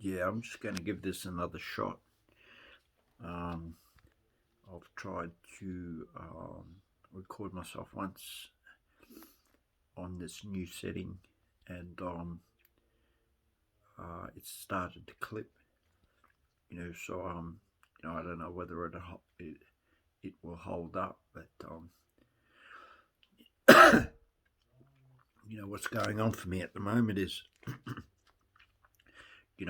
Yeah, I'm just going to give this another shot. Um, I've tried to record myself once on this new setting, and it started to clip. So I don't know whether it will hold up, but what's going on for me at the moment is,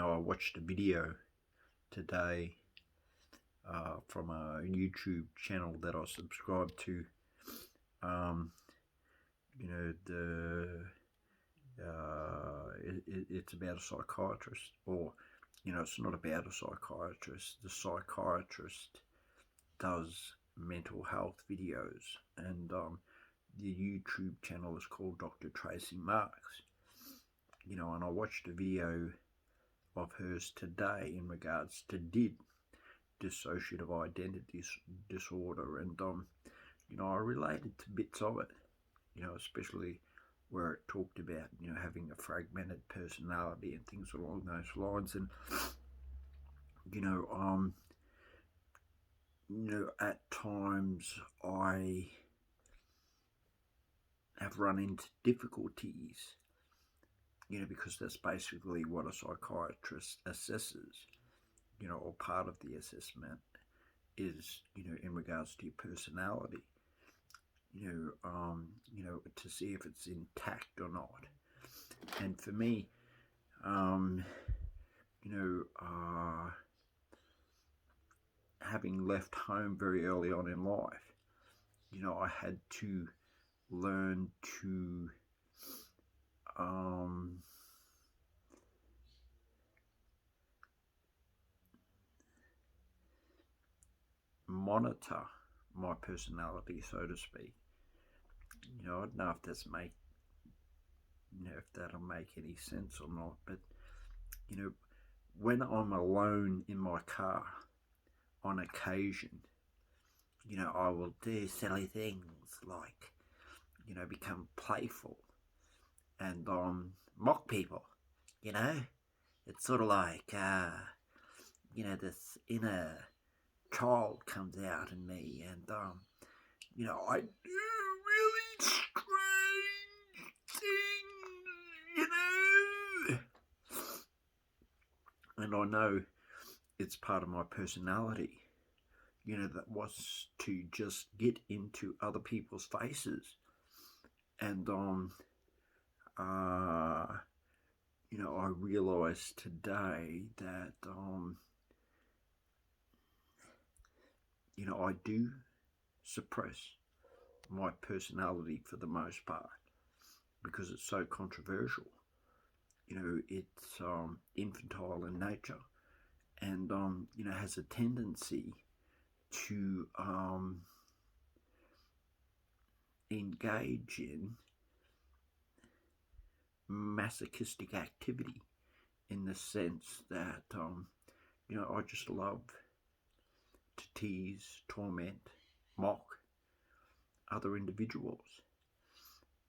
I watched a video today from a YouTube channel that I subscribe to. Um, it's about a psychiatrist, or it's not about a psychiatrist. The psychiatrist does mental health videos, and the YouTube channel is called Dr. Tracy Marks. And I watched a video of hers today in regards to dissociative identity disorder, and I related to bits of it. Especially where it talked about having a fragmented personality and things along those lines. And at times I have run into difficulties, because that's basically what a psychiatrist assesses, or part of the assessment is, in regards to your personality, to see if it's intact or not. And for me, having left home very early on in life, I had to learn to monitor my personality, so to speak. I don't know if that'll make any sense or not, but when I'm alone in my car, on occasion, I will do silly things like, become playful and mock people. It's sort of like, this inner child comes out in me, and I do really strange things, and I know it's part of my personality, that was to just get into other people's faces. And I realized today that I do suppress my personality for the most part, because it's so controversial. It's infantile in nature, and has a tendency to engage in masochistic activity, in the sense that I just love to tease, torment, mock other individuals.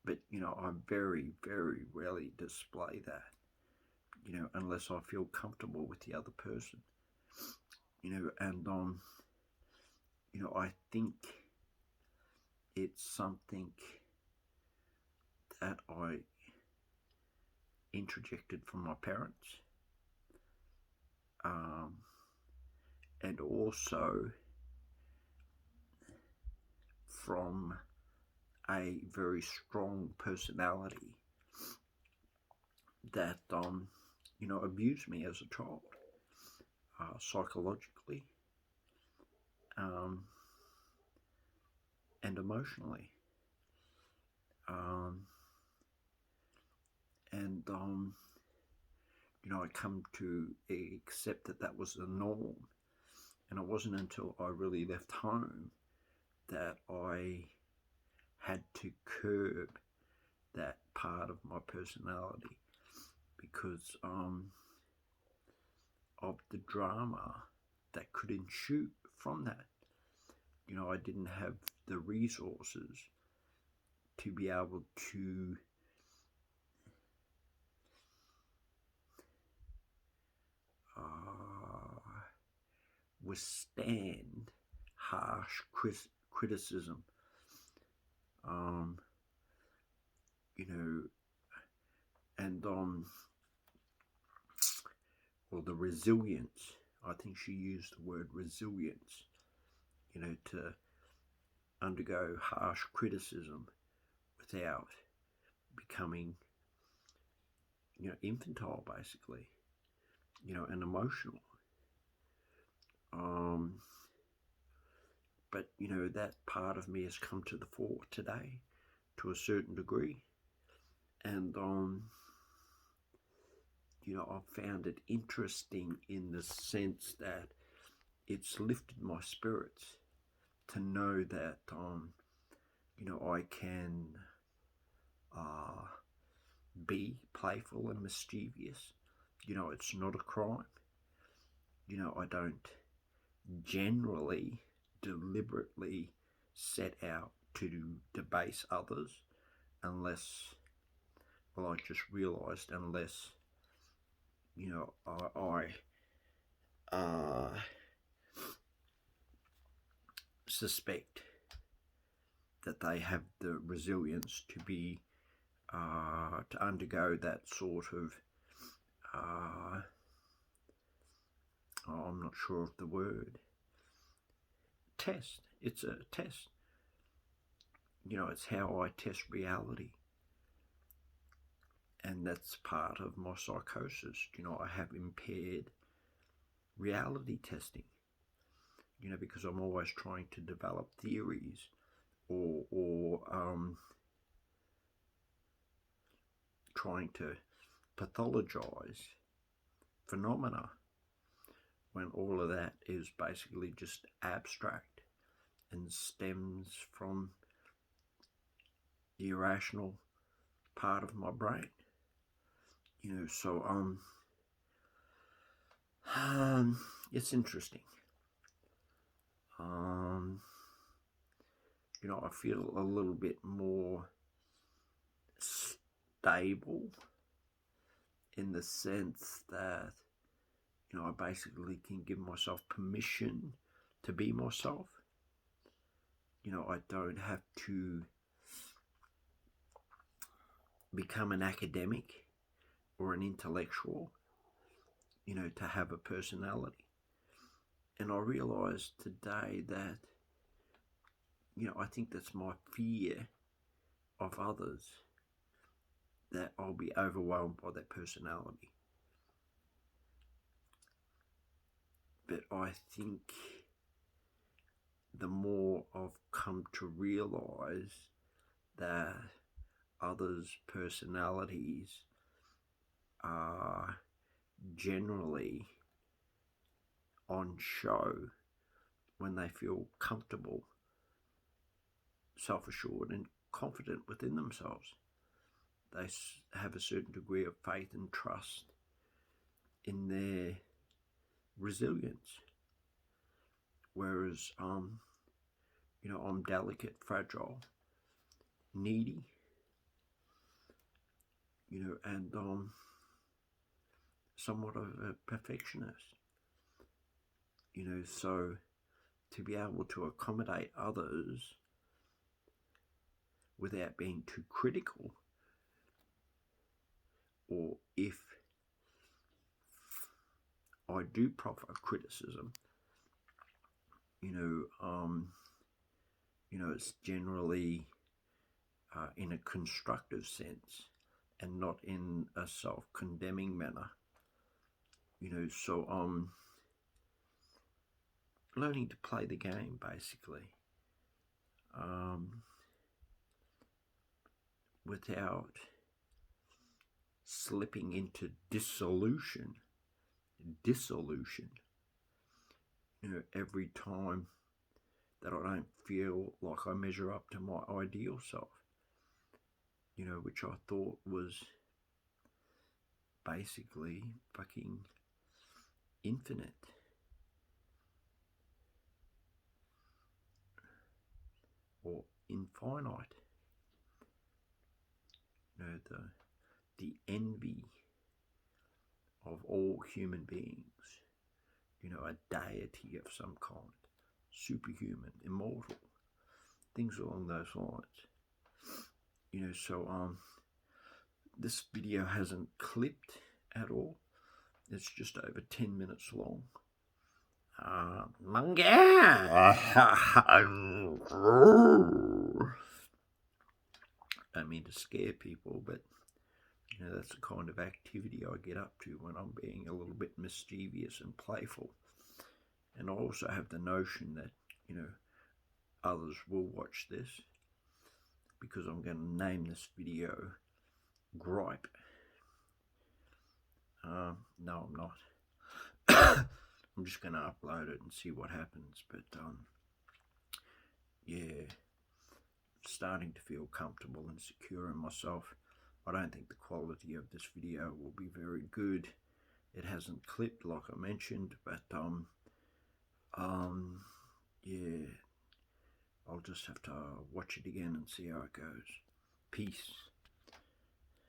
But I very, very rarely display that, unless I feel comfortable with the other person. And I think it's something that I interjected from my parents, and also from a very strong personality that abused me as a child, psychologically, and emotionally. And I come to accept that was the norm. And it wasn't until I really left home that I had to curb that part of my personality, because of the drama that could ensue from that. I didn't have the resources to be able to withstand harsh criticism. You know, and or the resilience. I think she used the word resilience. You know, to undergo harsh criticism without becoming, you know, infantile, basically, you know, and emotional. But, you know, that part of me has come to the fore today to a certain degree. And, you know, I've found it interesting in the sense that it's lifted my spirits to know that, you know, I can be playful and mischievous. You know, it's not a crime. You know, I don't generally deliberately set out to debase others unless, well, I just realised unless, you know, I suspect that they have the resilience to be, to undergo that sort of, I'm not sure of the word, test. It's a test. You know, it's how I test reality. And that's part of my psychosis. You know, I have impaired reality testing. You know, because I'm always trying to develop theories or trying to pathologize phenomena, when all of that is basically just abstract and stems from the irrational part of my brain. You know, so it's interesting. You know, I feel a little bit more stable in the sense that, you know, I basically can give myself permission to be myself. You know, I don't have to become an academic or an intellectual, you know, to have a personality. And I realised today that, you know, I think that's my fear of others, that I'll be overwhelmed by their personality. But I think the more I've come to realise that others' personalities are generally on show when they feel comfortable, self-assured and confident within themselves. They have a certain degree of faith and trust in their resilience. Whereas, you know, I'm delicate, fragile, needy, you know, and somewhat of a perfectionist. You know, so to be able to accommodate others without being too critical, or if I do proffer criticism, you know, it's generally in a constructive sense and not in a self-condemning manner. You know, so I'm learning to play the game, basically, without slipping into dissolution, you know, every time that I don't feel like I measure up to my ideal self, you know, which I thought was basically fucking infinite. Or infinite. You know, the envy of all human beings, you know, a deity of some kind, superhuman, immortal, things along those lines. You know, so this video hasn't clipped at all. It's just over 10 minutes long. Monkey! I mean to scare people, but you know, that's the kind of activity I get up to when I'm being a little bit mischievous and playful. And I also have the notion that, you know, others will watch this, because I'm going to name this video Gripe. No, I'm not. I'm just going to upload it and see what happens. But yeah, starting to feel comfortable and secure in myself. I don't think the quality of this video will be very good. It hasn't clipped like I mentioned, but yeah, I'll just have to watch it again and see how it goes. Peace.